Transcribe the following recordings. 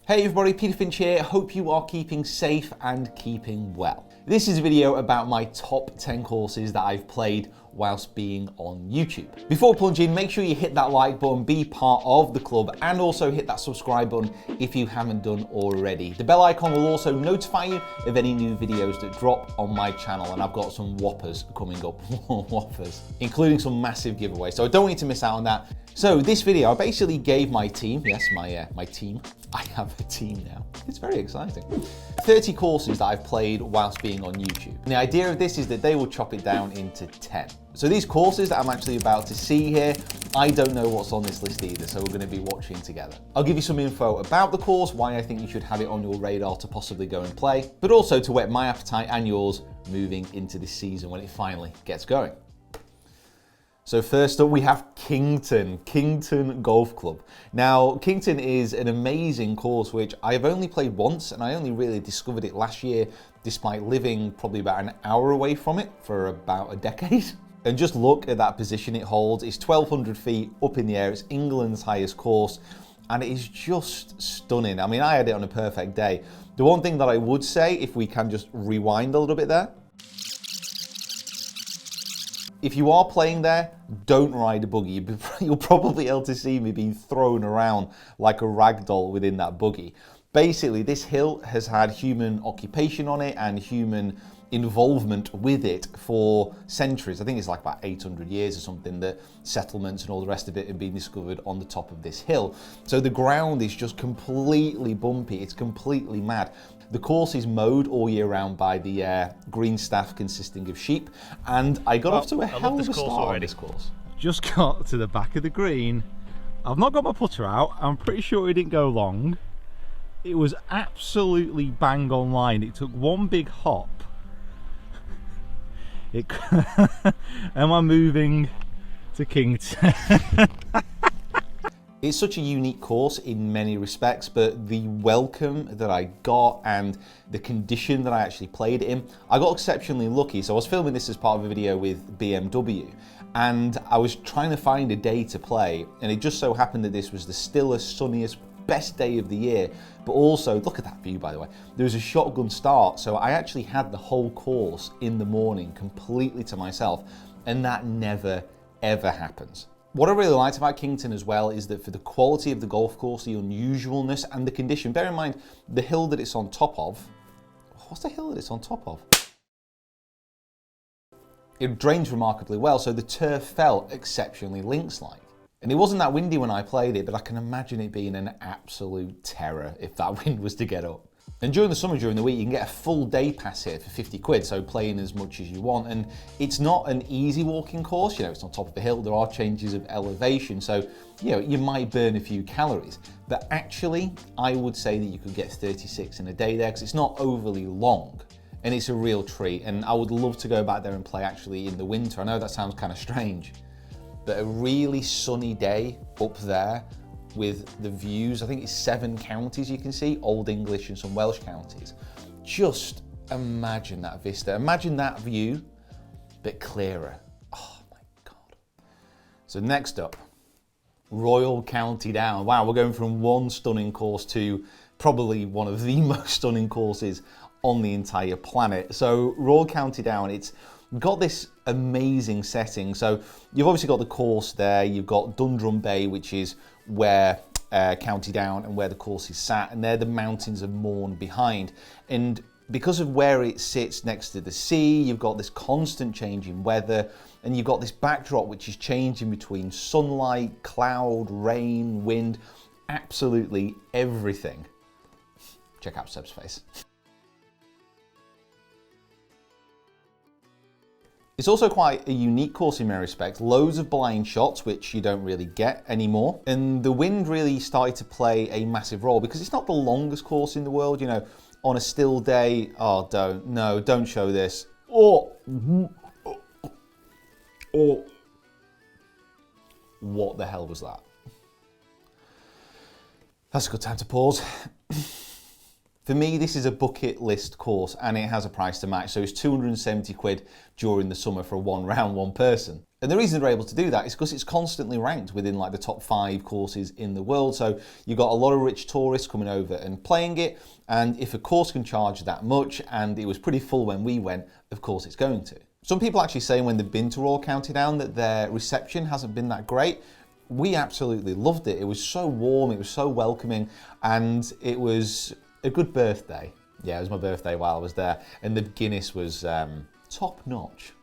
Hey everybody, Peter Finch here. Hope you are keeping safe and keeping well. This is a video about my top 10 courses that I've played whilst being on YouTube. Before plunging, make sure you hit that like button, be part of the club, and also hit that subscribe button if you haven't done already. The bell icon will also notify you of any new videos that drop on my channel, and I've got some whoppers coming up, whoppers, including some massive giveaways, so I don't want you to miss out on that. So this video, I basically gave my team, yes, my team, I have a team now. It's very exciting. 30 courses that I've played whilst being on YouTube. And the idea of this is that they will chop it down into 10. So these courses that I'm actually about to see here, I don't know what's on this list either, so we're going to be watching together. I'll give you some info about the course, why I think you should have it on your radar to possibly go and play, but also to whet my appetite and yours moving into this season when it finally gets going. So first up we have KINGTON Golf Club. Now KINGTON is an amazing course which I've only played once, and I only really discovered it last year despite living probably about an hour away from it for about a decade. And just look at that position it holds. It's 1,200 feet up in the air. It's England's highest course and it is just stunning. I mean, I had it on a perfect day. The one thing that I would say, if we can just rewind a little bit there, if you are playing there, don't ride a buggy. You'll probably be able to see me being thrown around like a rag doll within that buggy. Basically, this hill has had human occupation on it and human involvement with it for centuries. I think it's like about 800 years or something that settlements and all the rest of it have been discovered on the top of this hill. So the ground is just completely bumpy. It's completely mad. The course is mowed all year round by the green staff consisting of sheep, and I got off to a hell of a start on this course. Just got to the back of the green. I've not got my putter out. I'm pretty sure it didn't go long. It was absolutely bang on line. It took one big hop. Am I moving to KINGTON? It's such a unique course in many respects, but the welcome that I got and the condition that I actually played it in, I got exceptionally lucky. So I was filming this as part of a video with BMW, and I was trying to find a day to play, and it just so happened that this was the stillest, sunniest, best day of the year. But also, look at that view, by the way. There was a shotgun start, so I actually had the whole course in the morning completely to myself, and that never, ever happens. What I really liked about KINGTON as well is that for the quality of the golf course, the unusualness and the condition, bear in mind the hill that it's on top of, what's the hill that it's on top of? It drains remarkably well, so the turf felt exceptionally links-like. And it wasn't that windy when I played it, but I can imagine it being an absolute terror if that wind was to get up. And during the summer, during the week, you can get a full day pass here for 50 quid, so playing as much as you want. And it's not an easy walking course, you know, it's on top of a hill, there are changes of elevation, so, you know, you might burn a few calories. But actually, I would say that you could get 36 in a day there, because it's not overly long, and it's a real treat. And I would love to go back there and play actually in the winter. I know that sounds kind of strange, but a really sunny day up there with the views, I think it's 7 counties you can see, Old English and some Welsh counties. Just imagine that vista, imagine that view, but clearer. Oh my God. So next up, Royal County Down. Wow, we're going from one stunning course to probably one of the most stunning courses on the entire planet. So Royal County Down, it's got this amazing setting. So you've obviously got the course there, you've got Dundrum Bay, which is where County Down and where the course is sat, and they're the mountains of Mourne behind. And because of where it sits next to the sea, you've got this constant change in weather, and you've got this backdrop which is changing between sunlight, cloud, rain, wind, absolutely everything. Check out Seb's face. It's also quite a unique course in many respects. Loads of blind shots, which you don't really get anymore. And the wind really started to play a massive role because it's not the longest course in the world. You know, on a still day, oh, don't show this. Oh, what the hell was that? That's a good time to pause. For me, this is a bucket list course and it has a price to match. So it's 270 quid during the summer for one round, one person. And the reason they're able to do that is because it's constantly ranked within like the top 5 courses in the world. So you've got a lot of rich tourists coming over and playing it. And if a course can charge that much, and it was pretty full when we went, of course it's going to. Some people actually say when they've been to Royal County Down that their reception hasn't been that great. We absolutely loved it. It was so warm, it was so welcoming, and it was a good birthday. Yeah, it was my birthday while I was there, and the Guinness was top notch.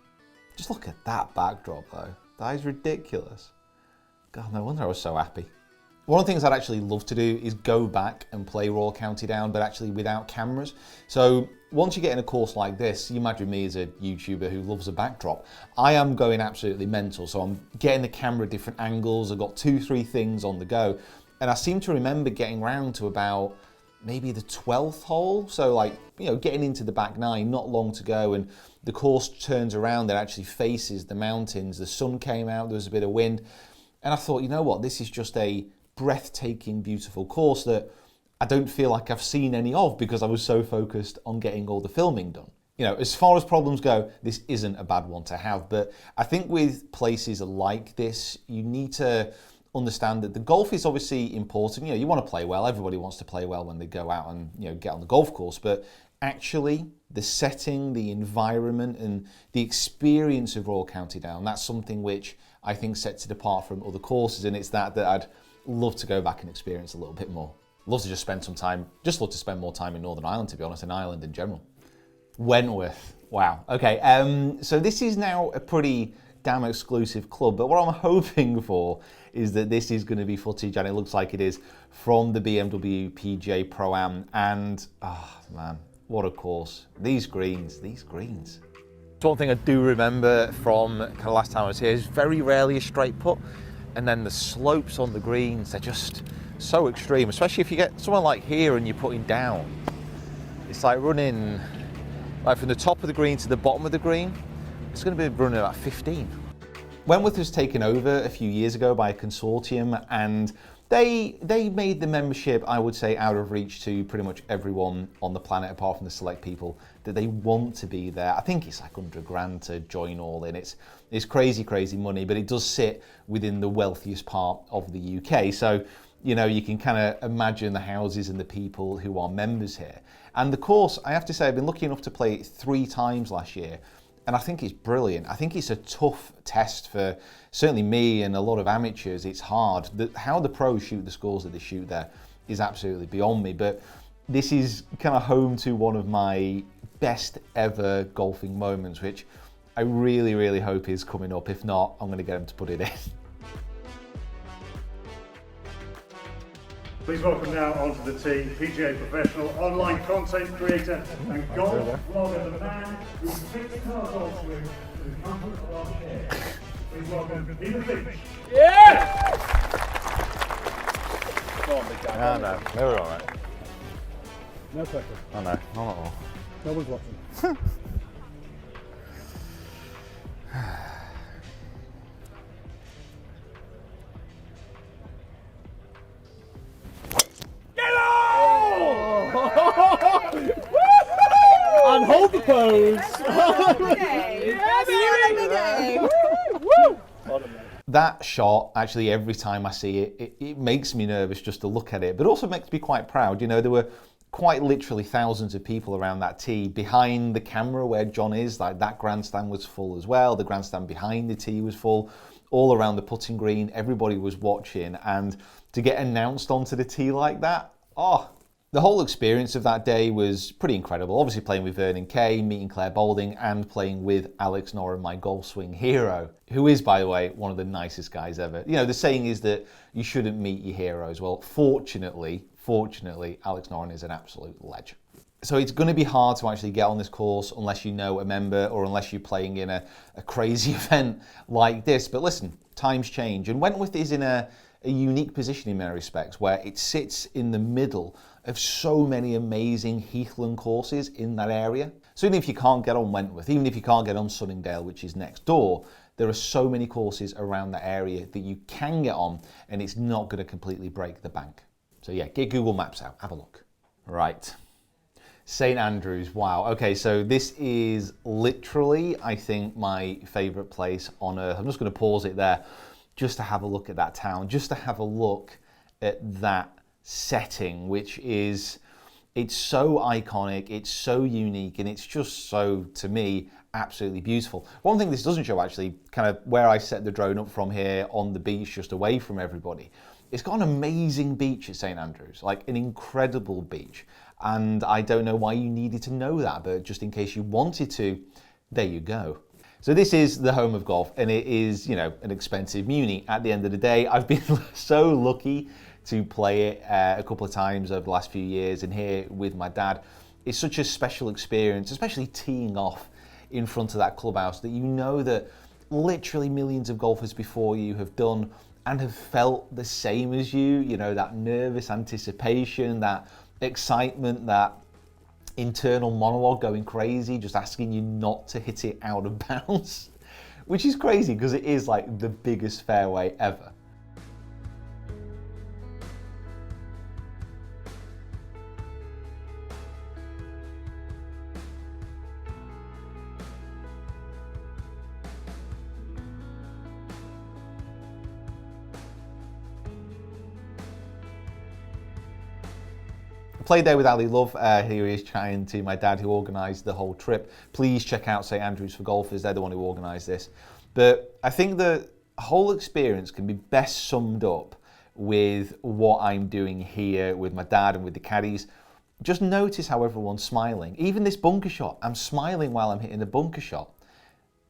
Just look at that backdrop though. That is ridiculous. God, no wonder I was so happy. One of the things I'd actually love to do is go back and play Royal County Down, but actually without cameras. So once you get in a course like this, you imagine me as a YouTuber who loves a backdrop. I am going absolutely mental. So I'm getting the camera at different angles. I've got 2-3 things on the go. And I seem to remember getting round to about maybe the 12th hole. So like, you know, getting into the back 9, not long to go. And the course turns around and actually faces the mountains. The sun came out, there was a bit of wind. And I thought, you know what, this is just a breathtaking, beautiful course that I don't feel like I've seen any of because I was so focused on getting all the filming done. You know, as far as problems go, this isn't a bad one to have, but I think with places like this, you need to understand that the golf is obviously important. You know, you want to play well. Everybody wants to play well when they go out and, you know, get on the golf course, but actually the setting, the environment and the experience of Royal County Down, that's something which I think sets it apart from other courses, and it's that I'd love to go back and experience a little bit more. Love to just spend some time, just love to spend more time in Northern Ireland, to be honest, in Ireland in general. Wentworth, wow. Okay, so this is now a pretty damn exclusive club, but what I'm hoping for is that this is going to be footage, and it looks like it is, from the BMW PGA Pro-Am, and, oh man, what a course. These greens. One thing I do remember from kind of last time I was here is very rarely a straight putt, and then the slopes on the greens, they're just so extreme, especially if you get somewhere like here and you're putting down. It's like running like from the top of the green to the bottom of the green. It's going to be running about 15. Wentworth was taken over a few years ago by a consortium, and they made the membership, I would say, out of reach to pretty much everyone on the planet, apart from the select people that they want to be there. I think it's like 100 grand to join all in. It's crazy, crazy money, but it does sit within the wealthiest part of the UK. So, you know, you can kind of imagine the houses and the people who are members here. And the course, I have to say, I've been lucky enough to play it 3 times last year, and I think it's brilliant. I think it's a tough test for certainly me and a lot of amateurs. It's hard. How the pros shoot the scores that they shoot there is absolutely beyond me, but this is kind of home to one of my best ever golfing moments, which I really, really hope is coming up. If not, I'm going to get him to put it in. Please welcome now onto the tee, PGA professional, online content creator and golf vlogger, the man who takes car golf swing to the comfort of our chair. Please welcome Finch. Yeah! Go on, big guy. I know, they were all right. No pressure. I know, not at all. No one's watching. And hold the pose. That shot, actually, every time I see it, it makes me nervous just to look at it, but also makes me quite proud. You know, there were quite literally thousands of people around that tee. Behind the camera where John is, like that grandstand was full as well. The grandstand behind the tee was full. All around the putting green, everybody was watching, and to get announced onto the tee like that, oh, the whole experience of that day was pretty incredible. Obviously playing with Vernon Kay, meeting Claire Balding, and playing with Alex Noren, my golf swing hero, who is, by the way, one of the nicest guys ever. You know, the saying is that you shouldn't meet your heroes. Well, fortunately, Alex Noren is an absolute legend. So it's going to be hard to actually get on this course unless you know a member or unless you're playing in a crazy event like this. But listen, times change, and Wentworth is in a unique position in many respects, where it sits in the middle of so many amazing heathland courses in that area. So even if you can't get on Wentworth, even if you can't get on Sunningdale, which is next door, there are so many courses around that area that you can get on, and it's not going to completely break the bank. So yeah, get Google Maps out, have a look. Right. St Andrews, wow. Okay, so this is literally, I think, my favourite place on earth. I'm just going to pause it there just to have a look at that town, just to have a look at that setting, which is, it's so iconic, it's so unique, and it's just so, to me, absolutely beautiful. One thing this doesn't show, actually, kind of where I set the drone up from here on the beach, just away from everybody, it's got an amazing beach at St Andrews, like an incredible beach. And I don't know why you needed to know that, but just in case you wanted to, there you go. So this is the home of golf, and it is, you know, an expensive muni. At the end of the day, I've been so lucky to play it a couple of times over the last few years, and here with my dad. It's such a special experience, especially teeing off in front of that clubhouse, that you know that literally millions of golfers before you have done and have felt the same as you know, that nervous anticipation, that excitement, that internal monologue going crazy, just asking you not to hit it out of bounds, which is crazy because it is like the biggest fairway ever. I played there with Ali Love. Here he is chatting to my dad, who organised the whole trip. Please check out St Andrews for Golfers. They're the one who organised this. But I think the whole experience can be best summed up with what I'm doing here with my dad and with the caddies. Just notice how everyone's smiling. Even this bunker shot, I'm smiling while I'm hitting the bunker shot.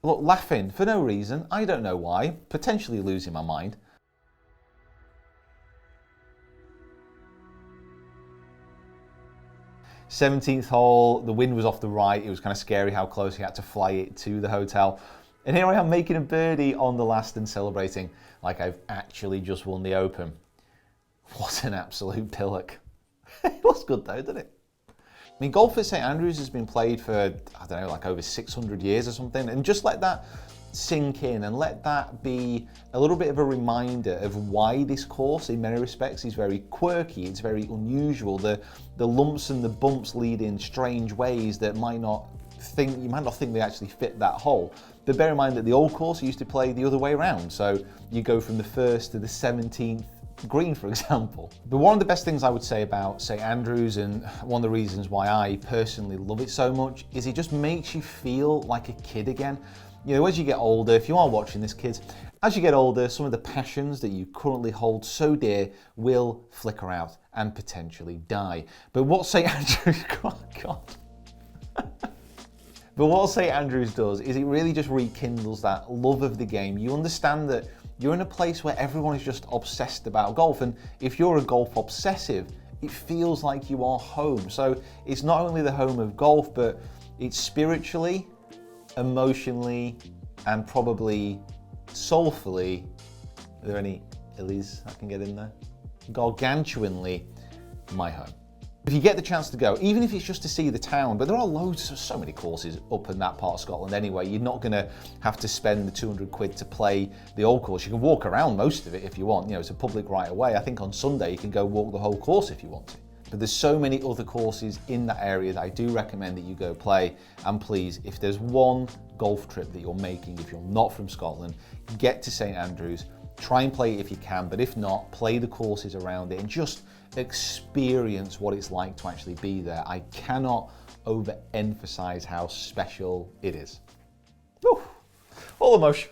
Look, laughing for no reason. I don't know why. Potentially losing my mind. 17th hole, the wind was off the right. It was kind of scary how close he had to fly it to the hotel. And here I am making a birdie on the last and celebrating like I've actually just won the Open. What an absolute pillock. It was good though, didn't it? I mean, golf at St Andrews has been played for, I don't know, like over 600 years or something. And just let that sink in and let that be a little bit of a reminder of why this course in many respects is very quirky, it's very unusual. The lumps and the bumps lead in strange ways that you might not think they actually fit that hole. But bear in mind that the old course used to play the other way around, so you go from the 1st to the 17th green, for example. But one of the best things I would say about St Andrews, and one of the reasons why I personally love it so much, is it just makes you feel like a kid again. You know, as you get older, if you are watching this, kids, as you get older, some of the passions that you currently hold so dear will flicker out and potentially die. But what St Andrews, oh God. But what St Andrews does is it really just rekindles that love of the game. You understand that you're in a place where everyone is just obsessed about golf, and if you're a golf obsessive, it feels like you are home. So it's not only the home of golf, but it's spiritually, emotionally, and probably soulfully, are there any illies I can get in there? Gargantuanly my home. If you get the chance to go, even if it's just to see the town, but there are loads, so many courses up in that part of Scotland anyway, you're not going to have to spend the 200 quid to play the old course. You can walk around most of it if you want, you know, it's a public right of way. I think on Sunday you can go walk the whole course if you want to. But there's so many other courses in that area that I do recommend that you go play. And please, if there's one golf trip that you're making, if you're not from Scotland, get to St Andrews, try and play it if you can, but if not, play the courses around it and just experience what it's like to actually be there. I cannot overemphasize how special it is. Woo, all emotion.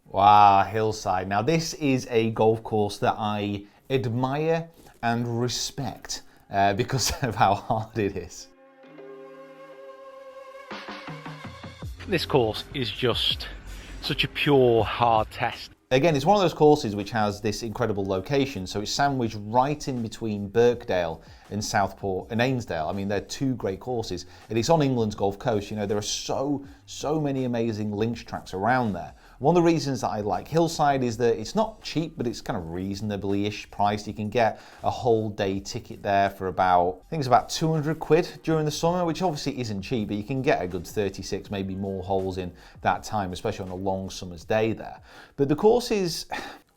Wow, Hillside. Now this is a golf course that I admire and respect because of how hard it is. This course is just such a pure hard test. Again, it's one of those courses which has this incredible location, so it's sandwiched right in between Birkdale and Southport and Ainsdale. I mean, they're two great courses, and it's on England's Gulf Coast. You know, there are so many amazing links tracks around there. One of the reasons that I like Hillside is that it's not cheap, but it's kind of reasonably-ish priced. You can get a whole day ticket there for about, I think it's about 200 quid during the summer, which obviously isn't cheap, but you can get a good 36, maybe more holes in that time, especially on a long summer's day there. But the course is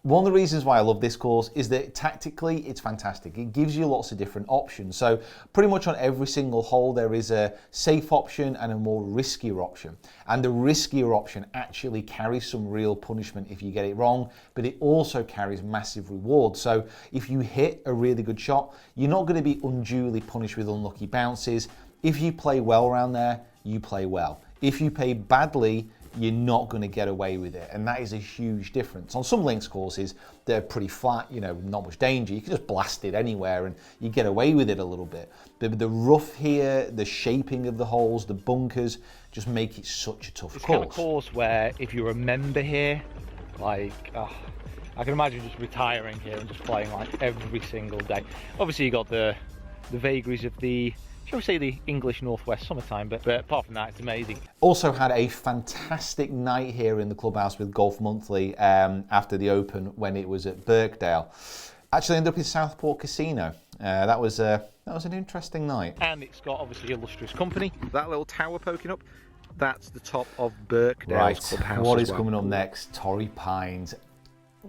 One of the reasons why I love this course is that tactically it's fantastic. It gives you lots of different options. So pretty much on every single hole there is a safe option and a more riskier option. And the riskier option actually carries some real punishment if you get it wrong, but it also carries massive rewards. So if you hit a really good shot, you're not going to be unduly punished with unlucky bounces. If you play well around there, you play well. If you play badly, you're not going to get away with it, and that is a huge difference. On some links courses, they're pretty flat, you know, not much danger. You can just blast it anywhere and you get away with it a little bit. But the rough here, the shaping of the holes, the bunkers, just make it such a tough course. It's kind of course where if you're a member here, like, I can imagine just retiring here and just playing like every single day. Obviously you got the vagaries of the, shall we say, the English Northwest summertime, but apart from that, it's amazing. Also had a fantastic night here in the clubhouse with Golf Monthly after the Open when it was at Birkdale. Actually ended up in Southport Casino. That was an interesting night. And it's got obviously illustrious company. That little tower poking up, that's the top of Birkdale's clubhouse. What is coming up next? Torrey Pines.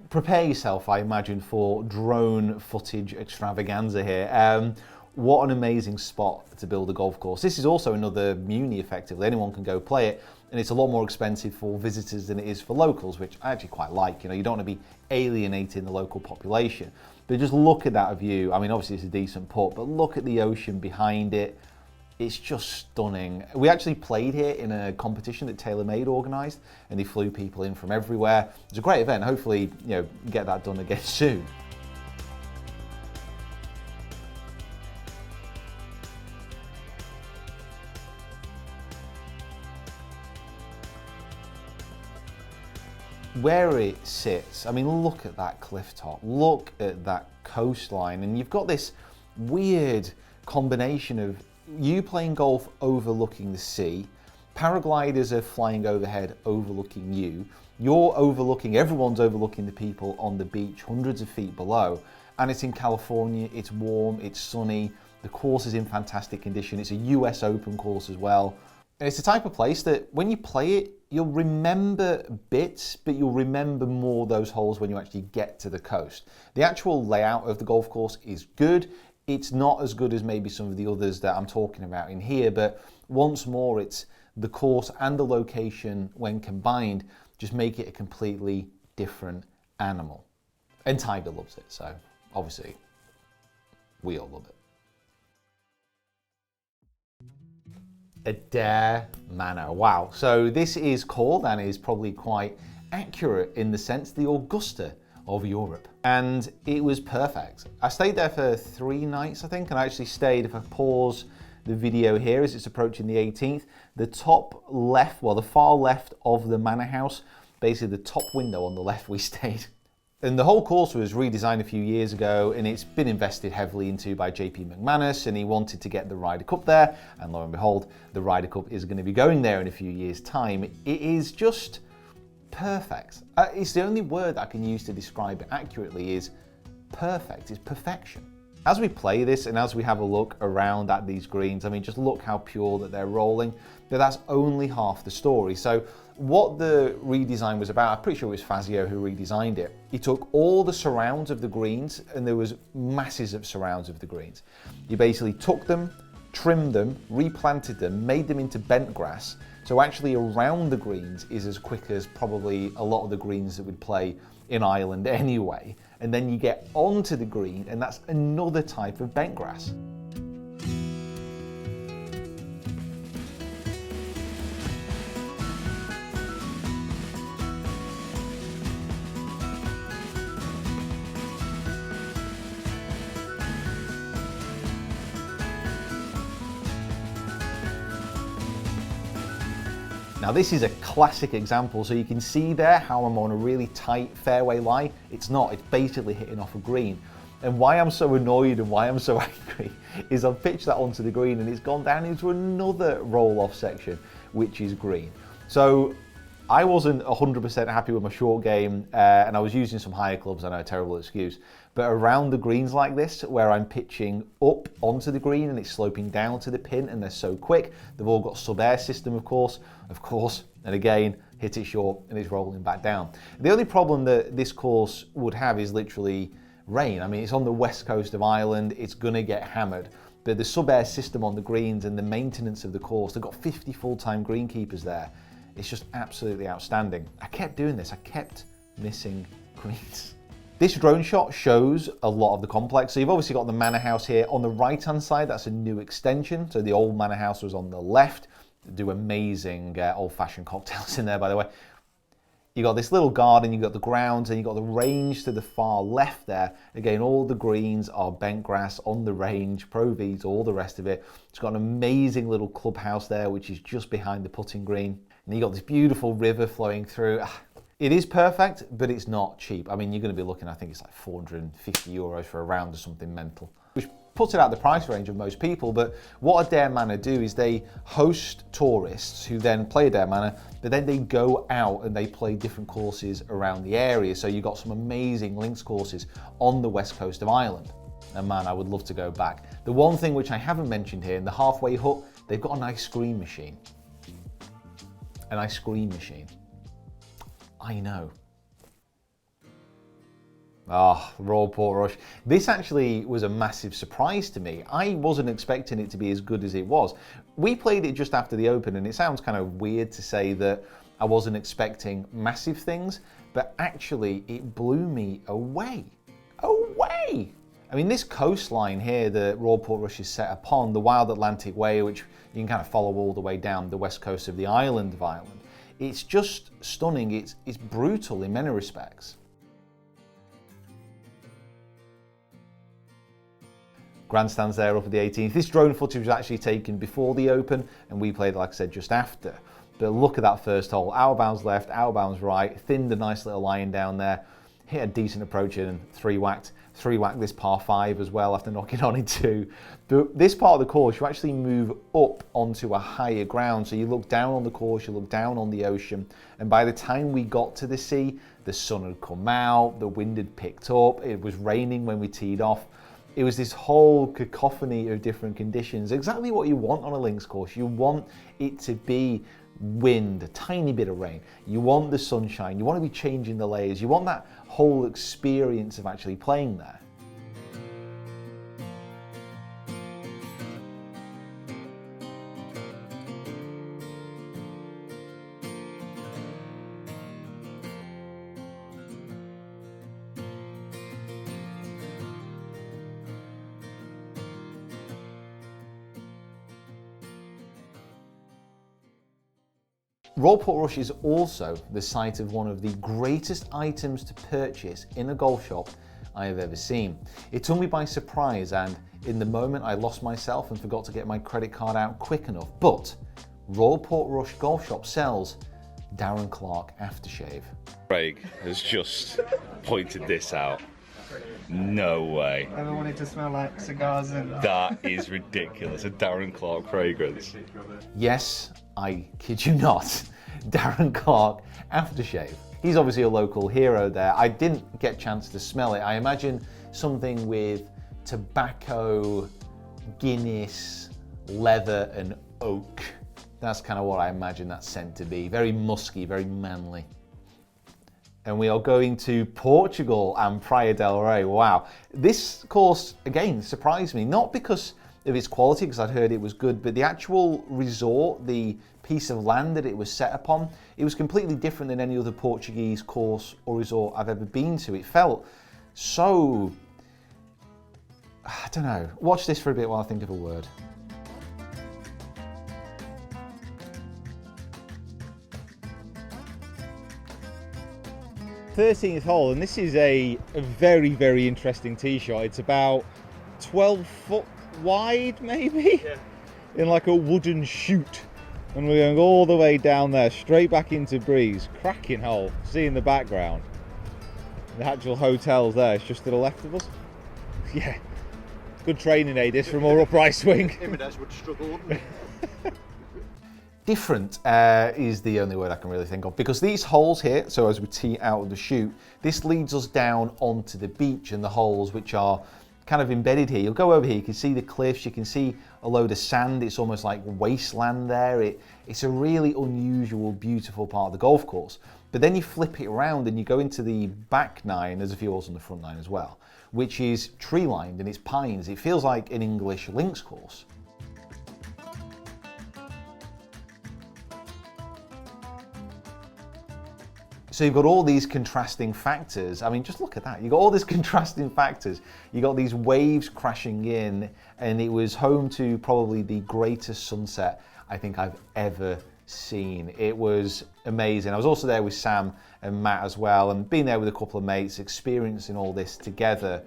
Prepare yourself, I imagine, for drone footage extravaganza here. What an amazing spot to build a golf course. This is also another muni, effectively. Anyone can go play it, and it's a lot more expensive for visitors than it is for locals, which I actually quite like. You know, you don't want to be alienating the local population. But just look at that view. I mean, obviously it's a decent putt, but look at the ocean behind it. It's just stunning. We actually played here in a competition that TaylorMade organised, and they flew people in from everywhere. It was a great event. Hopefully, you know, get that done again soon. Where it sits, I mean, look at that cliff top, look at that coastline, and you've got this weird combination of you playing golf overlooking the sea, paragliders are flying overhead overlooking you, you're overlooking, everyone's overlooking the people on the beach hundreds of feet below, and it's in California, it's warm, it's sunny, the course is in fantastic condition, it's a US Open course as well. And it's the type of place that when you play it, you'll remember bits, but you'll remember more those holes when you actually get to the coast. The actual layout of the golf course is good. It's not as good as maybe some of the others that I'm talking about in here, but once more, it's the course and the location when combined just make it a completely different animal. And Tiger loves it, so obviously we all love it. ADARE Manor. Wow. So this is called, and is probably quite accurate in the sense, the Augusta of Europe. And it was perfect. I stayed there for 3 nights, I think, and I actually stayed, if I pause the video here as it's approaching the 18th, the top left, well, the far left of the manor house, basically the top window on the left we stayed. And the whole course was redesigned a few years ago, and it's been invested heavily into by JP McManus, and he wanted to get the Ryder Cup there, and lo and behold, the Ryder Cup is going to be going there in a few years' time. It is just perfect. It's the only word I can use to describe it accurately is perfect. It's perfection. As we play this and as we have a look around at these greens, I mean, just look how pure that they're rolling, but that's only half the story. So what the redesign was about, I'm pretty sure it was Fazio who redesigned it. He took all the surrounds of the greens, and there was masses of surrounds of the greens. He basically took them, trimmed them, replanted them, made them into bent grass. So actually around the greens is as quick as probably a lot of the greens that would play in Ireland anyway. And then you get onto the green, and that's another type of bent grass. Now this is a classic example, so you can see there how I'm on a really tight fairway lie. It's not, it's basically hitting off a green. And why I'm so annoyed and why I'm so angry is I've pitched that onto the green and it's gone down into another roll-off section, which is green. So I wasn't 100% happy with my short game, and I was using some higher clubs. I know, a terrible excuse. But around the greens like this, where I'm pitching up onto the green and it's sloping down to the pin and they're so quick, they've all got sub-air system, of course, And again, hit it short and it's rolling back down. The only problem that this course would have is literally rain. I mean, it's on the west coast of Ireland, it's gonna get hammered. But the sub-air system on the greens and the maintenance of the course, they've got 50 full-time greenkeepers there. It's just absolutely outstanding. I kept doing this, I kept missing greens. This drone shot shows a lot of the complex. So you've obviously got the manor house here. On the right-hand side, that's a new extension. So the old manor house was on the left. They do amazing old-fashioned cocktails in there, by the way. You got this little garden, you got the grounds, and you got the range to the far left there. Again, all the greens are bent grass on the range, Pro Vs, all the rest of it. It's got an amazing little clubhouse there, which is just behind the putting green. And you got this beautiful river flowing through. It is perfect, but it's not cheap. I mean, you're going to be looking, I think it's like 450 euros for a round or something mental, which puts it out the price range of most people. But what ADARE Manor do is they host tourists who then play ADARE Manor, but then they go out and they play different courses around the area. So you've got some amazing links courses on the west coast of Ireland. And man, I would love to go back. The one thing which I haven't mentioned here, in the halfway hut, they've got an ice cream machine. An ice cream machine. I know. Royal Portrush. This actually was a massive surprise to me. I wasn't expecting it to be as good as it was. We played it just after the Open, and it sounds kind of weird to say that I wasn't expecting massive things, but actually it blew me away. Away! I mean, this coastline here that Royal Portrush is set upon, the Wild Atlantic Way, which you can kind of follow all the way down the west coast of the island of Ireland, it's just stunning. It's brutal in many respects. Grandstands there up at the 18th. This drone footage was actually taken before the Open, and we played, like I said, just after. But look at that first hole. Out of bounds left, out of bounds right, thinned a nice little line down there, hit a decent approach in and three-whacked this par 5 as well after knocking on in 2. But this part of the course, you actually move up onto a higher ground. So you look down on the course, you look down on the ocean, and by the time we got to the sea, the sun had come out, the wind had picked up, it was raining when we teed off. It was this whole cacophony of different conditions, exactly what you want on a links course. You want it to be wind, a tiny bit of rain. You want the sunshine, you want to be changing the layers, you want that whole experience of actually playing there. Royal Portrush is also the site of one of the greatest items to purchase in a golf shop I have ever seen. It took me by surprise, and in the moment I lost myself and forgot to get my credit card out quick enough. But Royal Portrush Golf Shop sells Darren Clark aftershave. Craig has just pointed this out. No way. Ever wanted to smell like cigars and... That is ridiculous. A Darren Clark fragrance. Yes, I kid you not, Darren Clark aftershave. He's obviously a local hero there. I didn't get a chance to smell it. I imagine something with tobacco, Guinness, leather and oak. That's kind of what I imagine that scent to be. Very musky, very manly. And we are going to Portugal and Praia del Rei. Wow. This course, again, surprised me. Not because of its quality, because I'd heard it was good, but the actual resort, the piece of land that it was set upon, it was completely different than any other Portuguese course or resort I've ever been to. It felt so... I don't know. Watch this for a bit while I think of a word. 13th hole, and this is a very, very interesting tee shot. It's about 12 foot wide, maybe? Yeah. In like a wooden chute. And we're going all the way down there, straight back into breeze. Cracking hole. See in the background. The actual hotel's there, it's just to the left of us. Yeah. Good training aid, this, from more upright swing. Images would struggle, wouldn't it? Different is the only word I can really think of, because these holes here, so as we tee out of the chute, this leads us down onto the beach, and the holes which are kind of embedded here. You'll go over here, you can see the cliffs, you can see a load of sand. It's almost like wasteland there. It's a really unusual, beautiful part of the golf course. But then you flip it around and you go into the back nine, there's a few holes on the front nine as well, which is tree lined and it's pines. It feels like an English links course. So you've got all these contrasting factors. I mean, just look at that. You've got all these contrasting factors. You've got these waves crashing in, and it was home to probably the greatest sunset I think I've ever seen. It was amazing. I was also there with Sam and Matt as well, and being there with a couple of mates, experiencing all this together,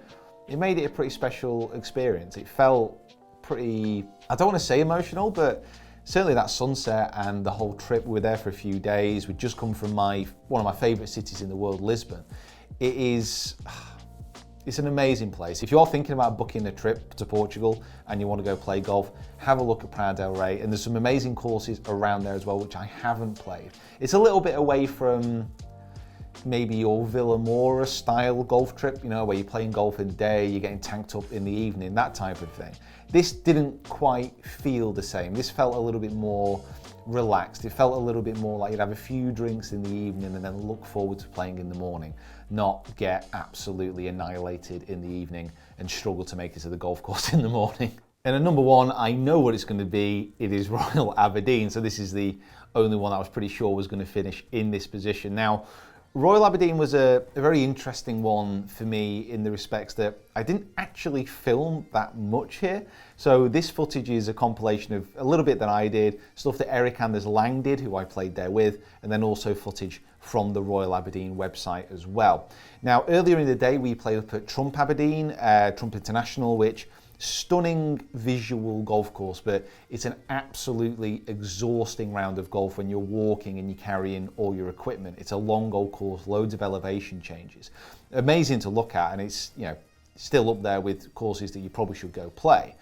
it made it a pretty special experience. It felt pretty, I don't want to say emotional, but certainly that sunset and the whole trip. We were there for a few days. We'd just come from one of my favourite cities in the world, Lisbon. It's an amazing place. If you're thinking about booking a trip to Portugal and you want to go play golf, have a look at Praia del Rei. And there's some amazing courses around there as well, which I haven't played. It's a little bit away from maybe your Villa Moura style golf trip, you know, where you're playing golf in the day, you're getting tanked up in the evening, that type of thing. This didn't quite feel the same. This felt a little bit more relaxed. It felt a little bit more like you'd have a few drinks in the evening and then look forward to playing in the morning, not get absolutely annihilated in the evening and struggle to make it to the golf course in the morning. And at number one, I know what it's going to be. It is Royal Aberdeen. So this is the only one I was pretty sure was going to finish in this position. Now, Royal Aberdeen was a very interesting one for me in the respects that I didn't actually film that much here. So this footage is a compilation of a little bit that I did, stuff that Eric Anders Lang did, who I played there with, and then also footage from the Royal Aberdeen website as well. Now, earlier in the day, we played up at Trump Aberdeen, Trump International, which stunning visual golf course, but it's an absolutely exhausting round of golf when you're walking and you're carrying all your equipment. It's a long golf course, loads of elevation changes. Amazing to look at, and it's, you know, still up there with courses that you probably should go play.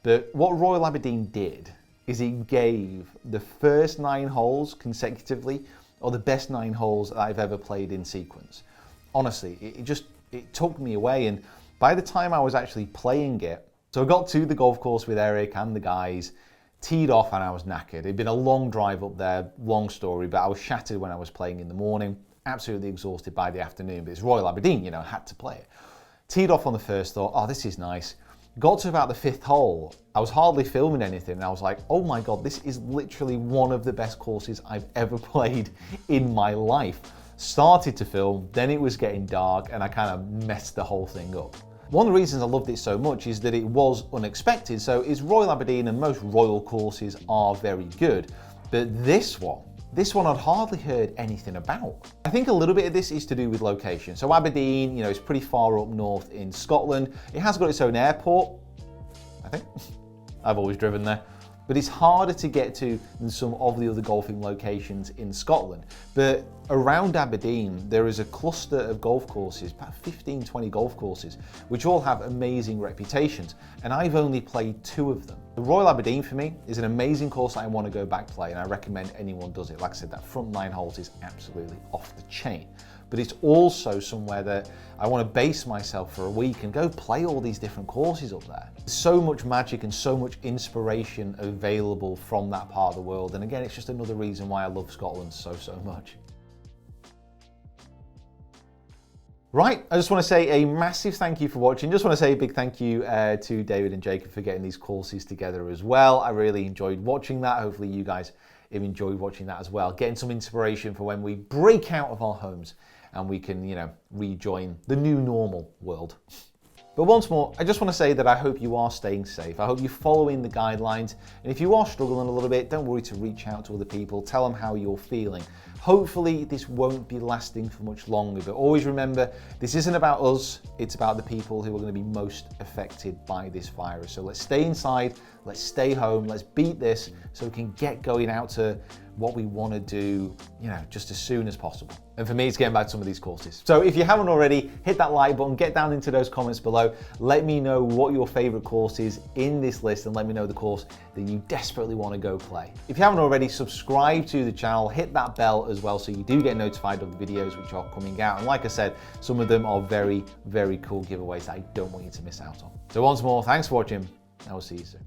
But what Royal Aberdeen did is it gave the first 9 holes consecutively, or the best 9 holes that I've ever played in sequence. Honestly, it took me away, and by the time I was actually playing it, so I got to the golf course with Eric and the guys, teed off, and I was knackered. It'd been a long drive up there, long story, but I was shattered when I was playing in the morning, absolutely exhausted by the afternoon, but it's Royal Aberdeen, you know, had to play it. Teed off on the first, thought, oh, this is nice. Got to about the 5th hole, I was hardly filming anything, and I was like, oh my God, this is literally one of the best courses I've ever played in my life. Started to film, then it was getting dark, and I kind of messed the whole thing up. One of the reasons I loved it so much is that it was unexpected. So it's Royal Aberdeen, and most Royal courses are very good. But this one I'd hardly heard anything about. I think a little bit of this is to do with location. So Aberdeen, you know, it's pretty far up north in Scotland. It has got its own airport, I think. I've always driven there. But it's harder to get to than some of the other golfing locations in Scotland. But around Aberdeen, there is a cluster of golf courses, about 15, 20 golf courses, which all have amazing reputations. And I've only played 2 of them. The Royal Aberdeen for me is an amazing course that I want to go back play, and I recommend anyone does it. Like I said, that front 9 holes is absolutely off the chain. But it's also somewhere that I want to base myself for a week and go play all these different courses up there. There's so much magic and so much inspiration available from that part of the world. And again, it's just another reason why I love Scotland so much. Right, I just want to say a massive thank you for watching. Just want to say a big thank you to David and Jacob for getting these courses together as well. I really enjoyed watching that. Hopefully you guys have enjoyed watching that as well. Getting some inspiration for when we break out of our homes and we can, you know, rejoin the new normal world. But once more, I just want to say that I hope you are staying safe. I hope you're following the guidelines. And if you are struggling a little bit, don't worry to reach out to other people. Tell them how you're feeling. Hopefully this won't be lasting for much longer, but always remember, this isn't about us, it's about the people who are going to be most affected by this virus. So let's stay inside, let's stay home, let's beat this so we can get going out to what we want to do, you know, just as soon as possible. And for me, it's getting back to some of these courses. So if you haven't already, hit that like button, get down into those comments below. Let me know what your favorite course is in this list, and let me know the course then you desperately want to go play. If you haven't already, subscribe to the channel, hit that bell as well so you do get notified of the videos which are coming out. And like I said, some of them are very, very cool giveaways that I don't want you to miss out on. So once more, thanks for watching, and I will see you soon.